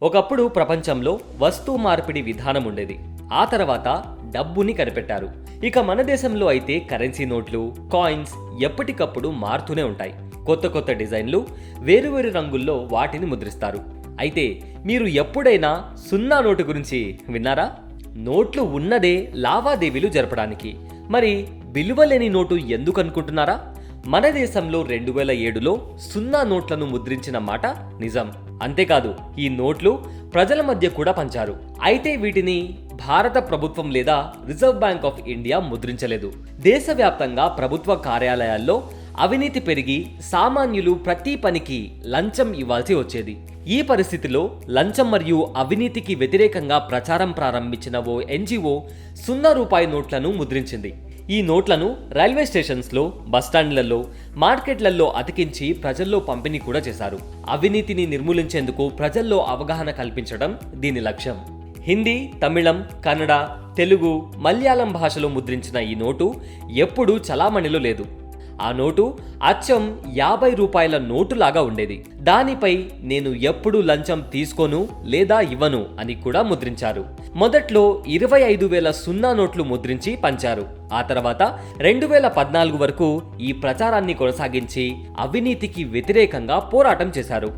ఒకప్పుడు ప్రపంచంలో వస్తు మార్పిడి విధానం ఉండేది. ఆ తర్వాత డబ్బుని కనిపెట్టారు. ఇక మన దేశంలో అయితే కరెన్సీ నోట్లు, కాయిన్స్ ఎప్పటికప్పుడు మారుతూనే ఉంటాయి. కొత్త కొత్త డిజైన్లు, వేరువేరు రంగుల్లో వాటిని ముద్రిస్తారు. అయితే మీరు ఎప్పుడైనా సున్నా నోటు గురించి విన్నారా? నోట్లు ఉన్నదే లావాదేవీలు జరపడానికి. మరి విలువలేని నోటు ఎందుకు అనుకుంటున్నారా? మన దేశంలో 2007లో సున్నా నోట్లను ముద్రించిన మాట నిజం. అంతేకాదు, ఈ నోట్లు ప్రజల మధ్య కూడా పంచారు. అయితే వీటిని భారత ప్రభుత్వం లేదా రిజర్వ్ బ్యాంక్ ఆఫ్ ఇండియా ముద్రించలేదు. దేశవ్యాప్తంగా ప్రభుత్వ కార్యాలయాల్లో అవినీతి పెరిగి సామాన్యులు ప్రతి పనికి లంచం ఇవ్వాల్సి వచ్చేది. ఈ పరిస్థితిలో లంచం మరియు అవినీతికి వ్యతిరేకంగా ప్రచారం ప్రారంభించిన ఓ ఎన్జిఓ ₹0 నోట్లను ముద్రించింది. ఈ నోట్లను రైల్వే స్టేషన్స్లో, బస్టాండ్లలో, మార్కెట్లలో అతికించి ప్రజల్లో పంపిణీ కూడా చేశారు. అవినీతిని నిర్మూలించేందుకు ప్రజల్లో అవగాహన కల్పించడం దీని లక్ష్యం. హిందీ, తమిళం, కన్నడ, తెలుగు, మలయాళం భాషలో ముద్రించిన ఈ నోటు ఎప్పుడూ చలామణిలో లేదు. ఆ నోటు అచ్చం ₹50 నోటులాగా ఉండేది. దానిపై నేను ఎప్పుడు లంచం తీసుకోను లేదా ఇవ్వను అని కూడా ముద్రించారు. మొదట్లో 25,000 సున్నా నోట్లు ముద్రించి పంచారు. ఆ తర్వాత 2014 వరకు ఈ ప్రచారాన్ని కొనసాగించి అవినీతికి వ్యతిరేకంగా పోరాటం చేశారు.